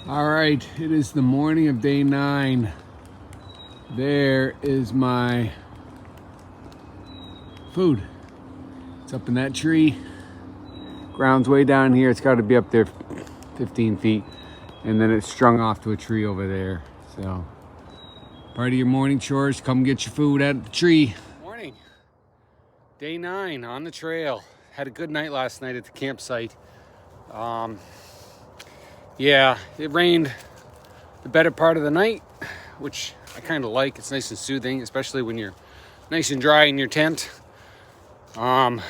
All right, it is the morning of day 9. There is my food. It's up in that tree. Ground's way down here. It's got to be up there 15 feet. And then it's strung off to a tree over there. So, part of your morning chores, come get your food at the tree. Morning. Day 9 on the trail. Had a good night last night at the campsite. Yeah, it rained the better part of the night, which I kind of like. It's nice and soothing, especially when you're nice and dry in your tent. The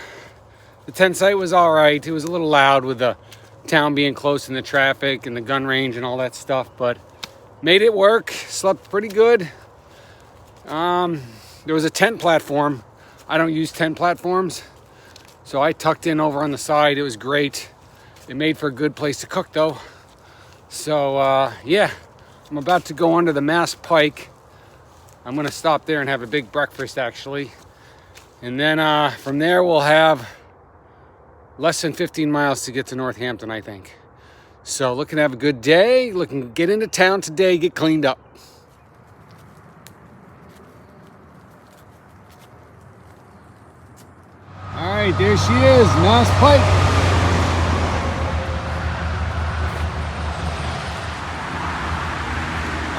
tent site was all right. It was a little loud with the town being close and the traffic and the gun range and all that stuff, but made it work. Slept pretty good. There was a tent platform. I don't use tent platforms, so I tucked in over on the side. It was great. It made for a good place to cook, though. So, yeah, I'm about to go under the Mass Pike. I'm going to stop there and have a big breakfast, actually. And then from there, we'll have less than 15 miles to get to Northampton, I think. So, looking to have a good day. Looking to get into town today, get cleaned up. All right, there she is, Mass Pike.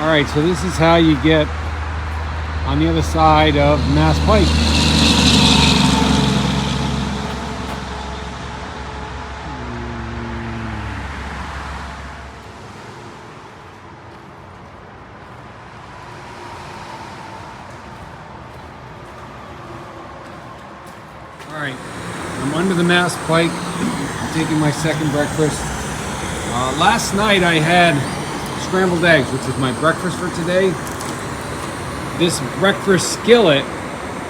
All right, so this is how you get on the other side of Mass Pike. All right, I'm under the Mass Pike. I'm taking my second breakfast. Last night I had scrambled eggs, which is my breakfast for today. This breakfast skillet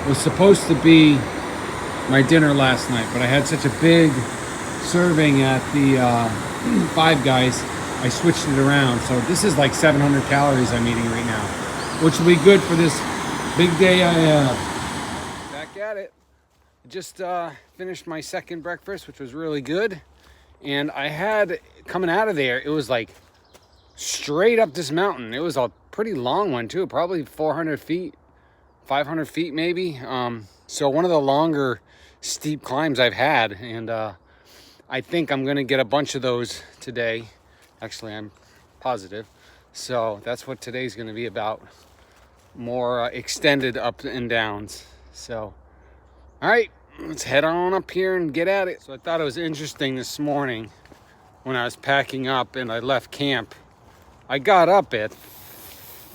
was supposed to be my dinner last night, but I had such a big serving at the Five Guys, I switched it around. So this is like 700 calories I'm eating right now, which will be good for this big day I have. Back at it. Just finished my second breakfast, which was really good. And I had, coming out of there, it was like straight up this mountain. It was a pretty long one too, probably 400 feet, 500 feet maybe. So one of the longer steep climbs I've had, and I think I'm gonna get a bunch of those today. Actually, I'm positive. So that's what today's gonna be about. More extended up and downs. So, all right, let's head on up here and get at it. So I thought it was interesting this morning when I was packing up and I left camp. I got up at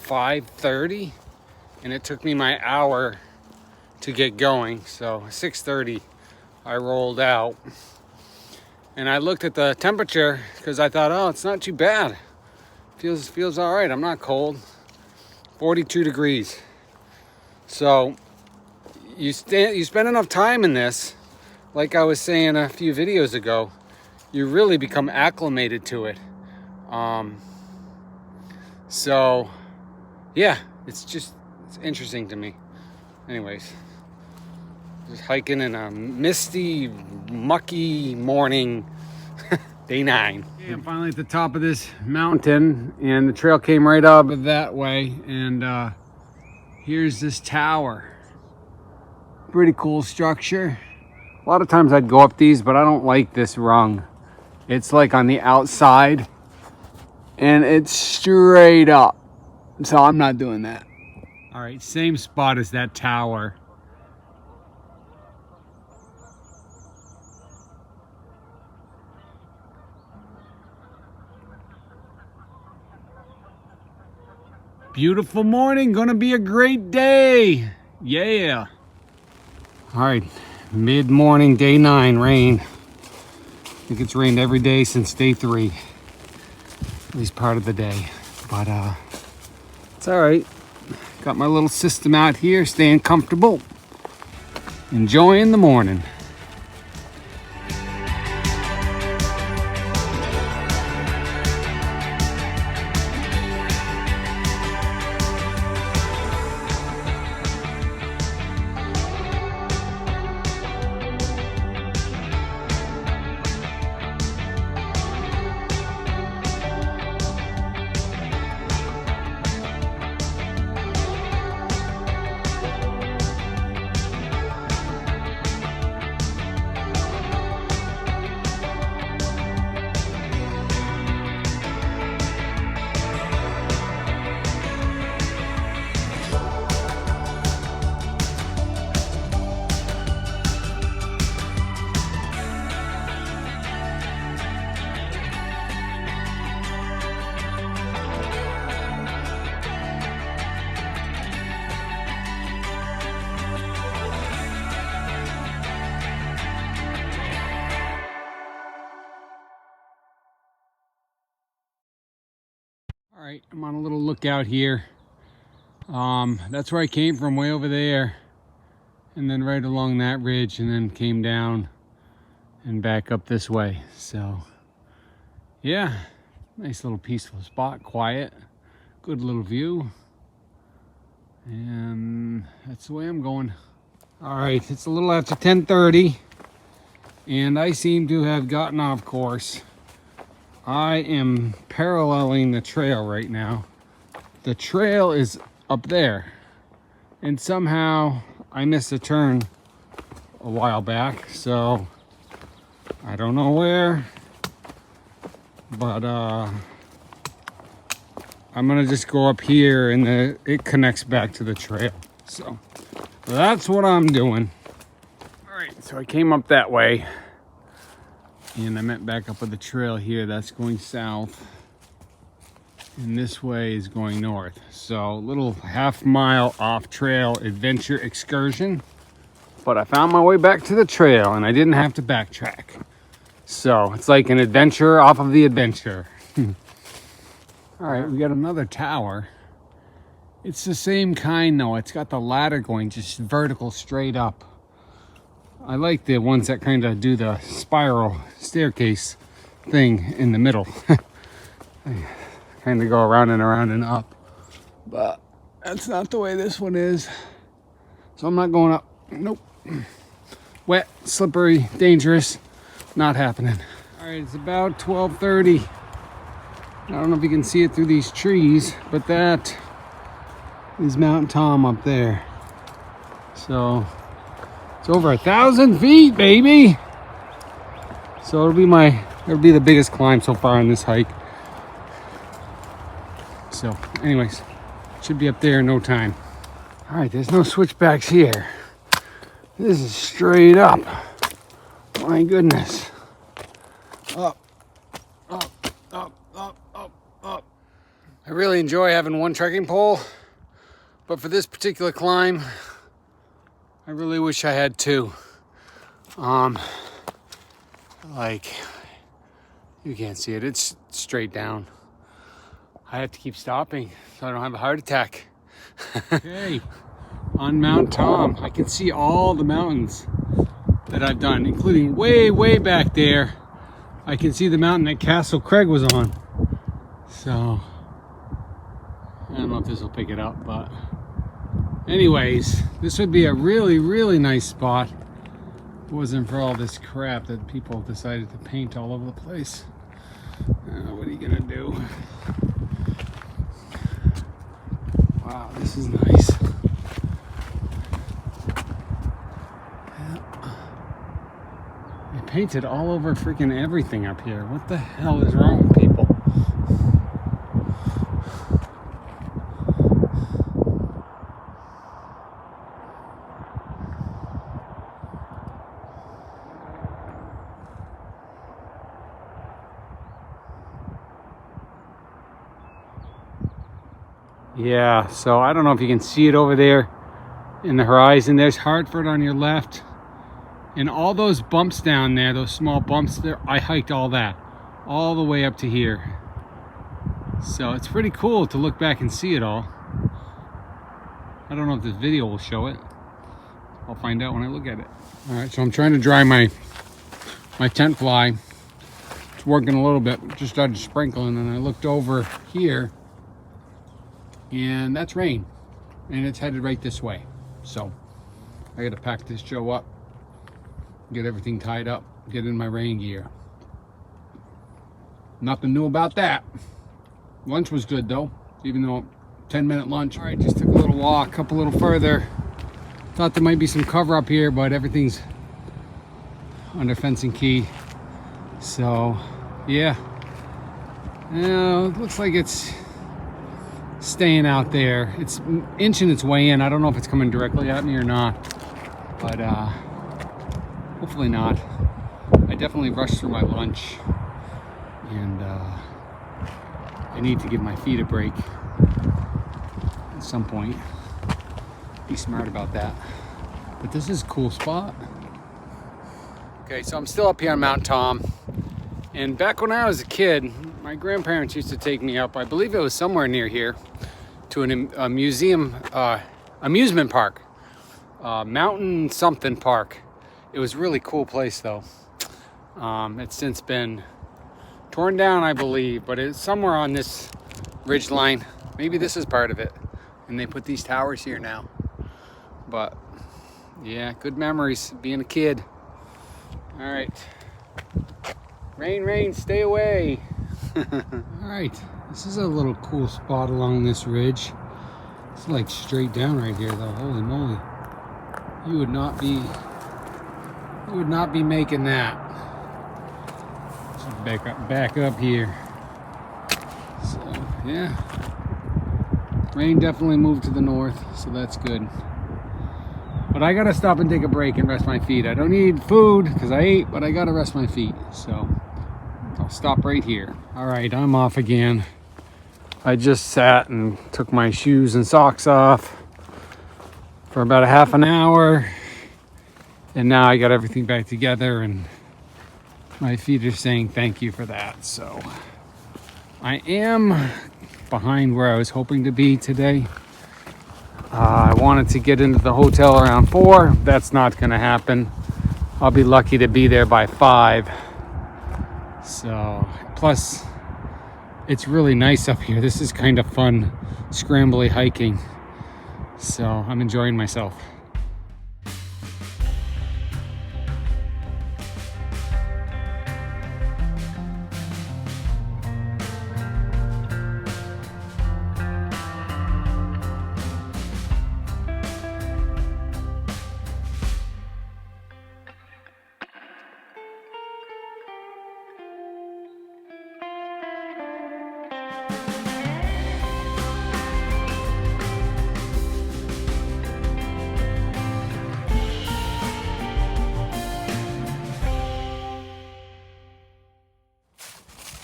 5:30 and it took me my hour to get going. So 6:30 I rolled out and I looked at the temperature because I thought, oh, it's not too bad. Feels all right. I'm not cold. 42 degrees. So you spend enough time in this, like I was saying a few videos ago, you really become acclimated to it. So, yeah, it's interesting to me. Anyways, just hiking in a misty, mucky morning, day 9. Yeah, I'm finally at the top of this mountain, and the trail came right up that way, and here's this tower. Pretty cool structure. A lot of times I'd go up these, but I don't like this rung. It's like on the outside, and it's straight up, so I'm not doing that. All right, same spot as that tower. Beautiful morning, gonna be a great day. Yeah. All right, mid-morning, day 9, rain. I think it's rained every day since day 3. At least part of the day, but it's all right. Got my little system out here, staying comfortable, enjoying the morning. All right, I'm on a little lookout here. That's where I came from, way over there, and then right along that ridge, and then came down and back up this way. So yeah, nice little peaceful spot, quiet, good little view, and that's the way I'm going. All right, it's a little after 10:30, and I seem to have gotten off course. I am paralleling the trail right now. The trail is up there, and somehow I missed a turn a while back, so I don't know where, but I'm gonna just go up here, and it connects back to the trail. So that's what I'm doing. All right, so I came up that way, and I met back up with the trail here. That's going south, and this way is going north. So a little half-mile off-trail adventure excursion, but I found my way back to the trail, and I didn't have to backtrack. So it's like an adventure off of the adventure. All right, we got another tower. It's the same kind though. It's got the ladder going just vertical straight up. I like the ones that kind of do the spiral staircase thing in the middle. They kind of go around and around and up. But that's not the way this one is. So I'm not going up. Nope. Wet, slippery, dangerous. Not happening. All right, it's about 12:30. I don't know if you can see it through these trees, but that is Mount Tom up there. So it's over 1,000 feet, baby. So it'll be the biggest climb so far on this hike. So anyways, should be up there in no time. All right, there's no switchbacks here. This is straight up. My goodness. Up, up, up, up, up, up. I really enjoy having one trekking pole, but for this particular climb, I really wish I had two. Like, you can't see it, it's straight down. I have to keep stopping so I don't have a heart attack. Okay, on Mount Tom, I can see all the mountains that I've done, including way, way back there. I can see the mountain that Castle Craig was on. So, I don't know if this will pick it up, but anyways, this would be a really, really nice spot if it wasn't for all this crap that people decided to paint all over the place. What are you gonna do? Wow, this is nice. They painted all over freaking everything up here. What the hell is wrong with people? Yeah, so I don't know if you can see it over there in the horizon. There's Hartford on your left. And all those bumps down there, those small bumps there, I hiked all that, all the way up to here. So it's pretty cool to look back and see it all. I don't know if this video will show it. I'll find out when I look at it. All right, so I'm trying to dry my tent fly. It's working a little bit, just started sprinkling, and I looked over here, and that's rain, and it's headed right this way. So I gotta pack this Joe up, get everything tied up, get in my rain gear. Nothing new about that. Lunch was good though, even though 10-minute lunch. All right, just took a little walk up a little further. Thought there might be some cover up here, but everything's under fence and key. So yeah, it looks like it's staying out there. It's inching its way in. I don't know if it's coming directly at me or not, but hopefully not. I definitely rushed through my lunch, and I need to give my feet a break at some point. Be smart about that. But this is a cool spot. Okay, so I'm still up here on Mount Tom, and back when I was a kid, My grandparents used to take me up, I believe it was somewhere near here, to a museum, amusement park. Mountain something park. It was a really cool place though. It's since been torn down, I believe, but it's somewhere on this ridge line. Maybe this is part of it. And they put these towers here now. But yeah, good memories being a kid. All right. Rain, rain, stay away. All right, this is a little cool spot along this ridge. It's like straight down right here though. Holy moly. You would not be making that. Just back up here. So yeah. Rain definitely moved to the north, so that's good. But I gotta stop and take a break and rest my feet. I don't need food because I ate, but I gotta rest my feet. So I'll stop right here. All right, I'm off again. I just sat and took my shoes and socks off for about a half an hour. And now I got everything back together and my feet are saying thank you for that. So I am behind where I was hoping to be today. I wanted to get into the hotel around 4. That's not gonna happen. I'll be lucky to be there by 5. So, plus it's really nice up here. This is kind of fun, scrambly hiking. So I'm enjoying myself.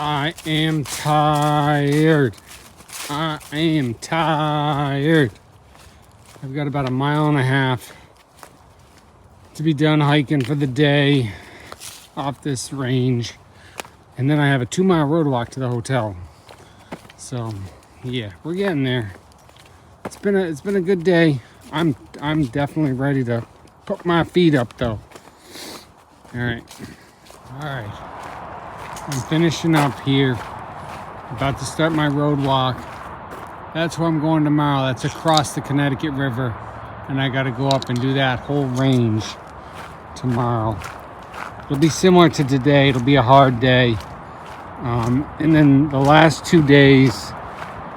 I am tired. I am tired. I've got about a mile and a half to be done hiking for the day off this range. And then I have a 2-mile road walk to the hotel. So yeah, we're getting there. It's been a good day. I'm definitely ready to put my feet up though. All right. I'm finishing up here. About to start my road walk. That's where I'm going tomorrow. That's across the Connecticut River. And I got to go up and do that whole range tomorrow. It'll be similar to today. It'll be a hard day. And then the last 2 days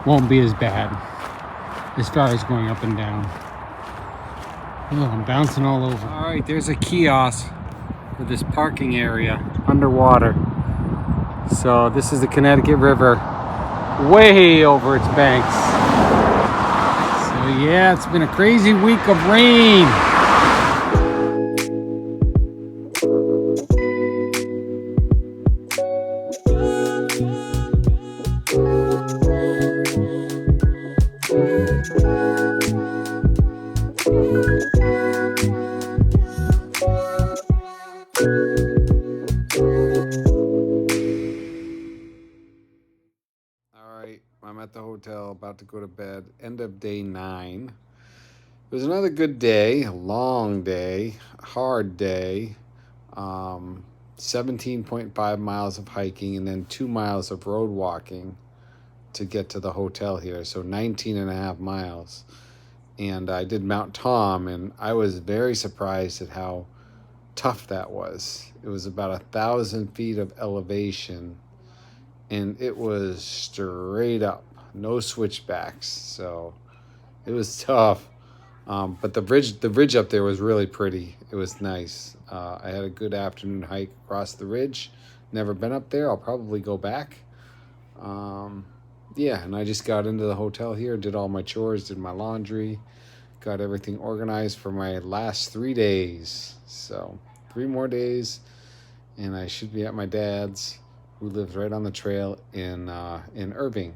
won't be as bad as far as going up and down. Oh, I'm bouncing all over. All right, there's a kiosk for this parking area underwater. So this is the Connecticut River way over its banks. So yeah, it's been a crazy week of rain. I'm at the hotel, about to go to bed. End of day 9. It was another good day, a long day, hard day. 17.5 miles of hiking and then 2 miles of road walking to get to the hotel here. So 19 and a half miles. And I did Mount Tom, and I was very surprised at how tough that was. It was about 1,000 feet of elevation. And it was straight up, no switchbacks. So it was tough. But the ridge up there was really pretty. It was nice. I had a good afternoon hike across the ridge. Never been up there. I'll probably go back. Yeah, and I just got into the hotel here, did all my chores, did my laundry, got everything organized for my last 3 days. So 3 more days, and I should be at my dad's, who lives right on the trail in Irving.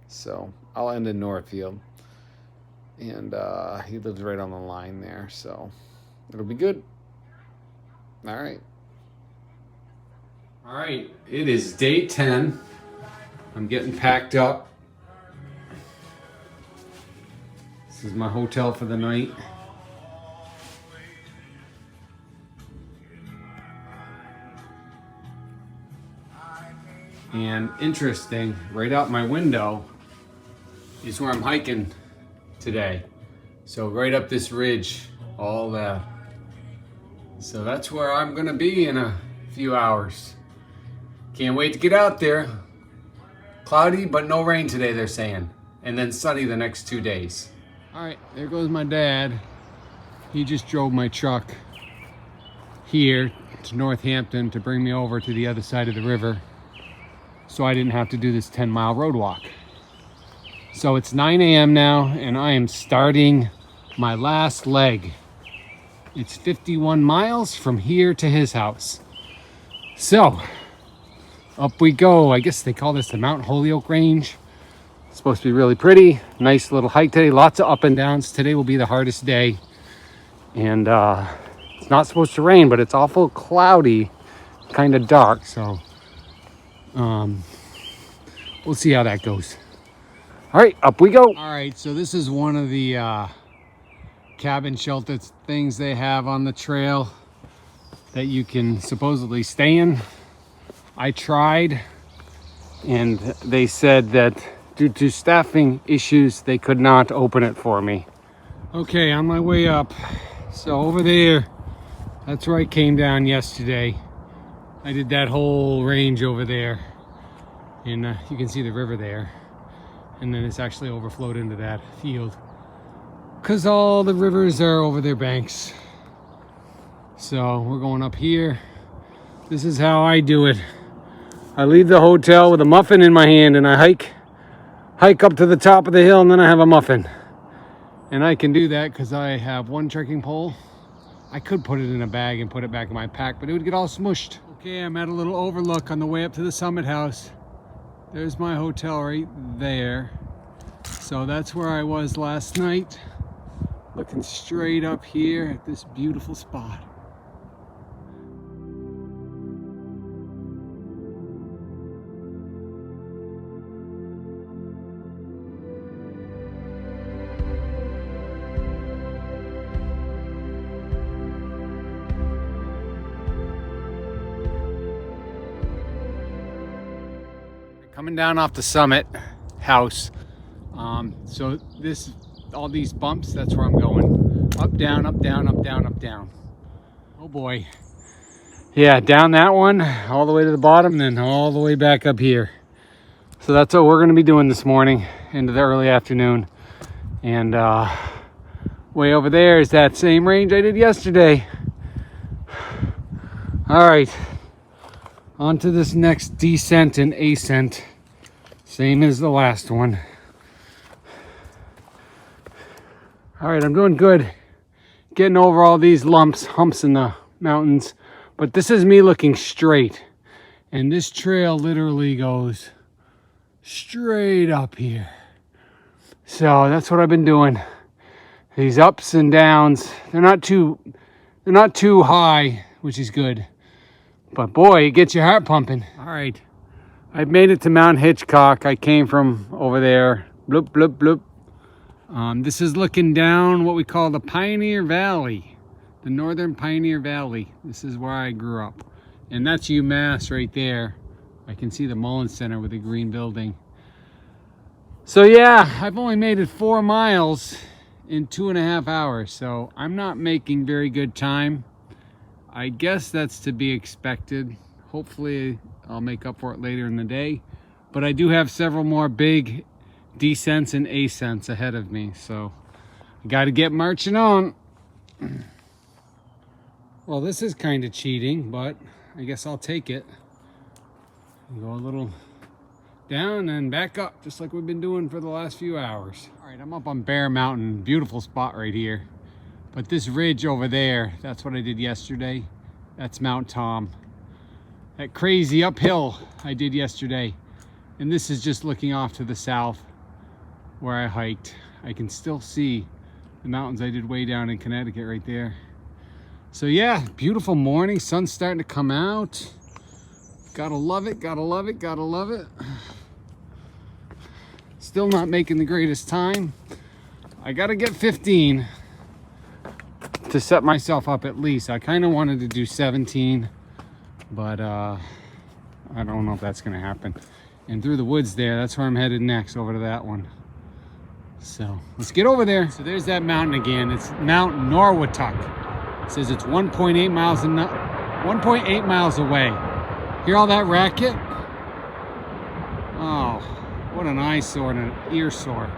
So I'll end in Northfield. And he lives right on the line there. So it'll be good. All right. All right. It is day 10. I'm getting packed up. This is my hotel for the night. And interesting, right out my window is where I'm hiking today. So right up this ridge, all that. So that's where I'm gonna be in a few hours. Can't wait to get out there. Cloudy, but no rain today, they're saying. And then sunny the next 2 days. All right, there goes my dad. He just drove my truck here to Northampton to bring me over to the other side of the river, so I didn't have to do this 10-mile road walk. So it's 9 a.m. now, and I am starting my last leg. It's 51 miles from here to his house. So, up we go. I guess they call this the Mount Holyoke range. It's supposed to be really pretty. Nice little hike today. Lots of up and downs. Today will be the hardest day. And it's not supposed to rain, but it's awful cloudy, kind of dark. So, we'll see how that goes. All right, up we go. All right, so this is one of the cabin shelter things they have on the trail that you can supposedly stay in. I tried, and they said that due to staffing issues, they could not open it for me. Okay, on my way up. So over there, that's where I came down yesterday. I did that whole range over there, and you can see the river there. And then it's actually overflowed into that field, because all the rivers are over their banks. So we're going up here. This is how I do it. I leave the hotel with a muffin in my hand, and I hike up to the top of the hill, and then I have a muffin. And I can do that because I have one trekking pole. I could put it in a bag and put it back in my pack, but it would get all smushed. Okay, I'm at a little overlook on the way up to the summit house. There's my hotel right there. So that's where I was last night, looking straight up here at this beautiful spot. Coming down off the summit house. So all these bumps, that's where I'm going. Up, down, up, down, up, down, up, down. Oh boy. Yeah, down that one, all the way to the bottom, and then all the way back up here. So that's what we're gonna be doing this morning into the early afternoon. And way over there is that same range I did yesterday. All right, on to this next descent and ascent. Same as the last one. All right, I'm doing good. Getting over all these humps in the mountains. But this is me looking straight. And this trail literally goes straight up here. So that's what I've been doing. These ups and downs, they're not too high, which is good. But boy, it gets your heart pumping. All right, I've made it to Mount Hitchcock. I came from over there. Bloop, bloop, bloop. This is looking down what we call the Pioneer Valley, the Northern Pioneer Valley. This is where I grew up. And that's UMass right there. I can see the Mullen Center with the green building. So yeah, I've only made it 4 miles in 2.5 hours. So I'm not making very good time. I guess that's to be expected. Hopefully I'll make up for it later in the day. But I do have several more big descents and ascents ahead of me, so I got to get marching on. Well, this is kind of cheating, but I guess I'll take it. Go a little down and back up, just like we've been doing for the last few hours. All right, I'm up on Bear Mountain. Beautiful spot right here. But this ridge over there, that's what I did yesterday. That's Mount Tom. That crazy uphill I did yesterday. And this is just looking off to the south where I hiked. I can still see the mountains I did way down in Connecticut right there. So yeah, beautiful morning. Sun's starting to come out. Gotta love it, gotta love it, gotta love it. Still not making the greatest time. I gotta get 15 to set myself up at least. I kind of wanted to do 17, but I don't know if that's gonna happen. And through the woods there, that's where I'm headed next, over to that one. So let's get over there. So there's that mountain again. It's Mount Norwottuck. It says it's 1.8 miles away. Hear all that racket? Oh, what an eyesore and an ear sore.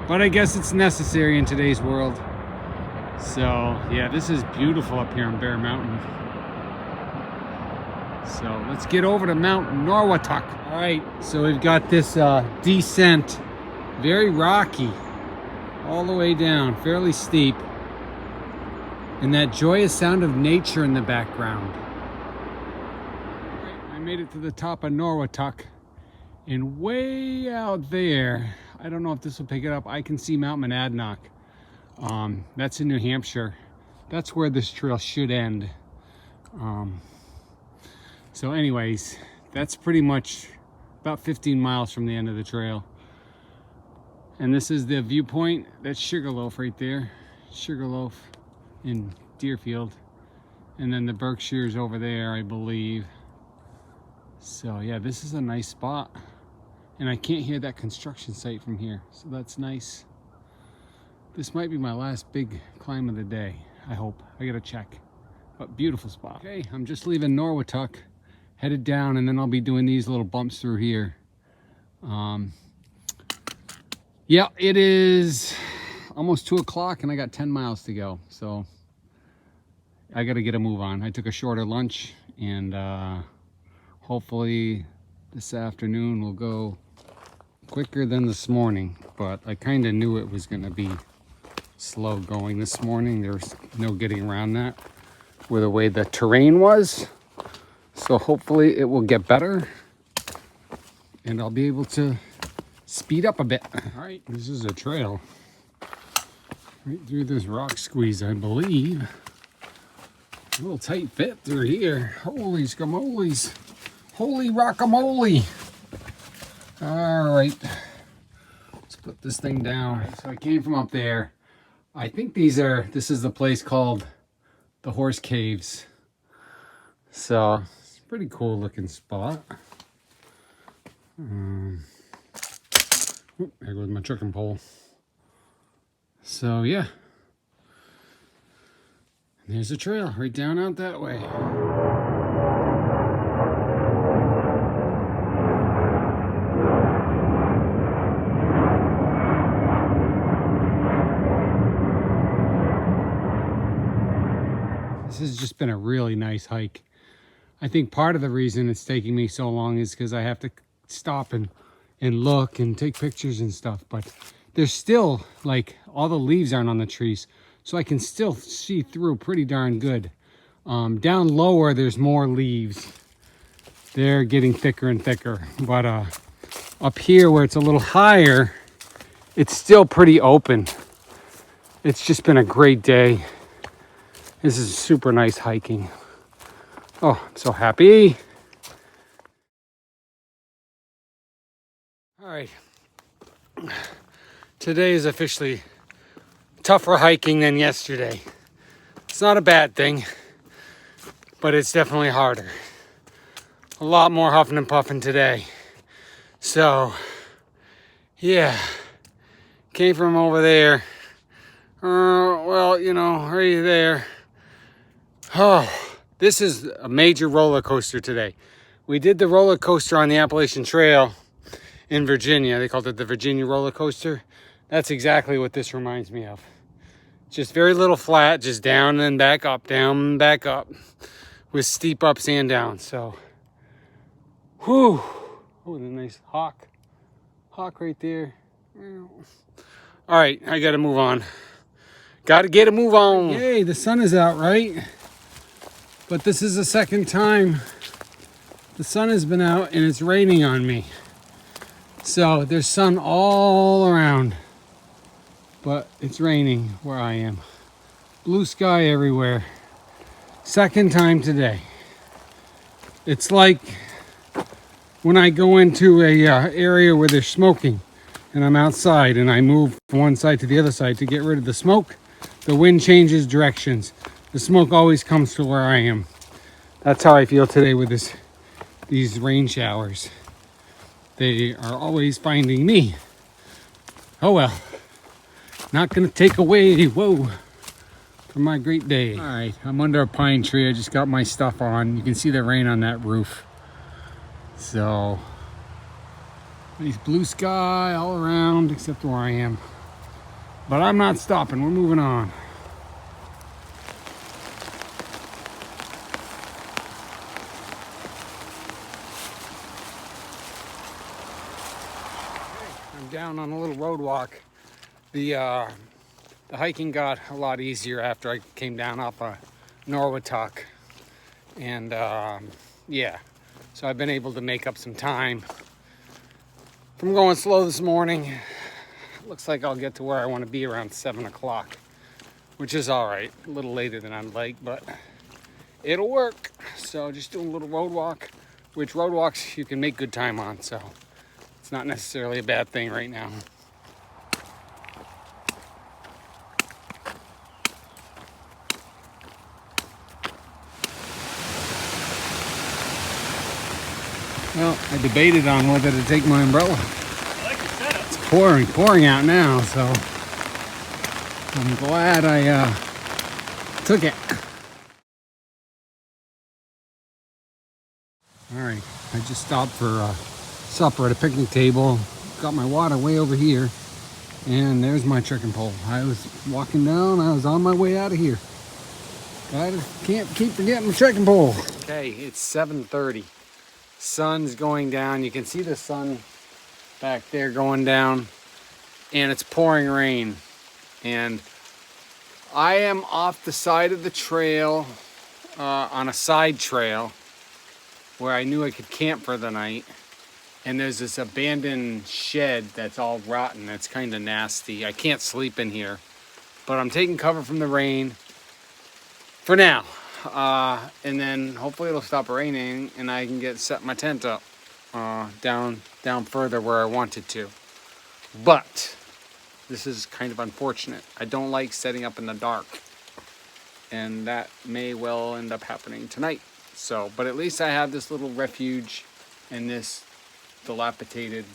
But I guess it's necessary in today's world. So yeah, this is beautiful up here on Bear Mountain. So let's get over to Mount Norwottuck. All right, so we've got this descent, very rocky, all the way down, fairly steep. And that joyous sound of nature in the background. All right, I made it to the top of Norwottuck. And way out there, I don't know if this will pick it up, I can see Mount Monadnock. That's in New Hampshire. That's where this trail should end. So anyways, that's pretty much about 15 miles from the end of the trail. And this is the viewpoint. That's Sugarloaf right there. Sugarloaf in Deerfield. And then the Berkshires over there, I believe. So yeah, this is a nice spot. And I can't hear that construction site from here, so that's nice. This might be my last big climb of the day, I hope. I gotta check. But beautiful spot. Okay, I'm just leaving Norwottuck, headed down, and then I'll be doing these little bumps through here. Yeah, it is almost 2 o'clock and I got 10 miles to go. So I gotta get a move on. I took a shorter lunch, and hopefully this afternoon will go quicker than this morning, but I kind of knew it was going to be slow going this morning. There's no getting around that with the way the terrain was. So hopefully it will get better and I'll be able to speed up a bit. All right, this is a trail right through this rock squeeze, I believe. A little tight fit through here. Holy scamoles. Holy rockamole. All right, let's put this thing down. Right, so I came from up there. I think this is the place called the Horse Caves. So it's a pretty cool looking spot. There goes my chicken pole. So yeah, and there's a trail right down out that way. This has just been a really nice hike. I think part of the reason it's taking me so long is because I have to stop and look and take pictures and stuff, but there's still, like, all the leaves aren't on the trees, so I can still see through pretty darn good. Down lower, there's more leaves. They're getting thicker and thicker, but up here where it's a little higher, it's still pretty open. It's just been a great day. This is super nice hiking. Oh, I'm so happy. All right. Today is officially tougher hiking than yesterday. It's not a bad thing, but it's definitely harder. A lot more huffing and puffing today. So, yeah, came from over there. Well, you know, right there. Oh, this is a major roller coaster today. We did the roller coaster on the Appalachian Trail in Virginia. They called it the Virginia roller coaster. That's exactly what this reminds me of. Just very little flat, just down and back up, down and back up, with steep ups and downs. So, whew. Oh, the nice hawk right there. All right, I gotta move on. Gotta get a move on. Yay, the sun is out, right? But this is the second time the sun has been out and it's raining on me. So there's sun all around, but it's raining where I am. Blue sky everywhere. Second time today. It's like when I go into a area where they're smoking. and I'm outside and I move from one side to the other side to get rid of the smoke, the wind changes directions. The smoke always comes to where I am. That's how I feel today with these rain showers. They are always finding me. Oh well, not gonna take away, whoa, from my great day. All right, I'm under a pine tree. I just got my stuff on. You can see the rain on that roof. So, nice blue sky all around except where I am. But I'm not stopping, we're moving on. I'm down on a little road walk. The hiking got a lot easier after I came down off of Norwatuck. And yeah, so I've been able to make up some time from going slow this morning. Looks like I'll get to where I want to be around 7 o'clock, which is all right. A little later than I'd like, but it'll work. So just doing a little road walk, which road walks you can make good time on. So it's not necessarily a bad thing right now. Well, I debated on whether to take my umbrella. I like the setup. It's pouring out now, so I'm glad I took it. All right, I just stopped for supper at a picnic table. Got my water way over here, and there's my trekking pole. I was walking down, I was on my way out of here. I can't keep forgetting my trekking pole. Okay, it's 7:30. Sun's going down. You can see the sun back there going down, and it's pouring rain. And I am off the side of the trail on a side trail where I knew I could camp for the night. And there's this abandoned shed that's all rotten. That's kind of nasty. I can't sleep in here, but I'm taking cover from the rain for now. And then hopefully it'll stop raining and I can set my tent up down further where I wanted to. But this is kind of unfortunate. I don't like setting up in the dark, and that may well end up happening tonight. So, but at least I have this little refuge in this dilapidated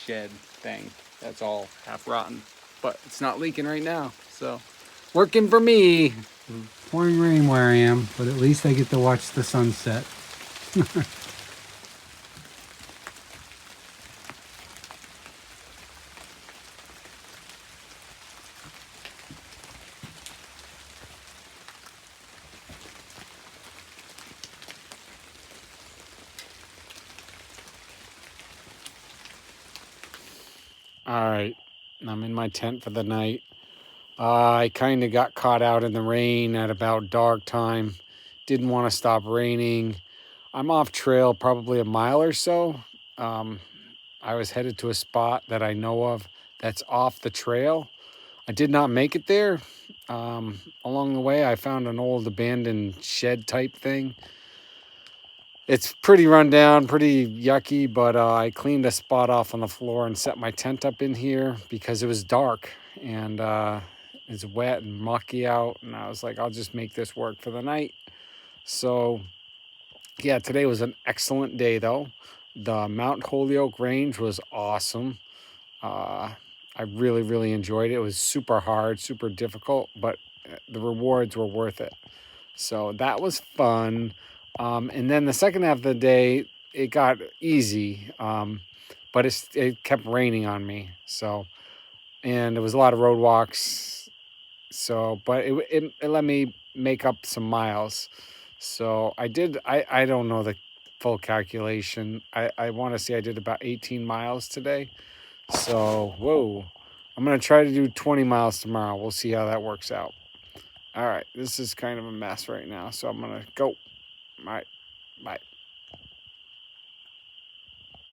shed thing that's all half rotten, but it's not leaking right now, so working for me. Pouring rain where I am, but at least I get to watch the sunset. All right, I'm in my tent for the night. I kind of got caught out in the rain at about dark time. Didn't want to stop raining. I'm off trail probably a mile or so. I was headed to a spot that I know of that's off the trail. I did not make it there. Along the way, I found an old abandoned shed type thing. It's pretty run down, pretty yucky, but I cleaned a spot off on the floor and set my tent up in here because it was dark and it's wet and mucky out. And I was like, I'll just make this work for the night. So, yeah, today was an excellent day, though. The Mount Holyoke range was awesome. I really, really enjoyed it. It was super hard, super difficult, but the rewards were worth it. So that was fun. And then the second half of the day, it got easy, but it kept raining on me. So, and there was a lot of road walks. So, but it let me make up some miles. So I did, I don't know the full calculation. I want to say I did about 18 miles today. So, whoa, I'm going to try to do 20 miles tomorrow. We'll see how that works out. All right, this is kind of a mess right now, so I'm going to go. All right, bye.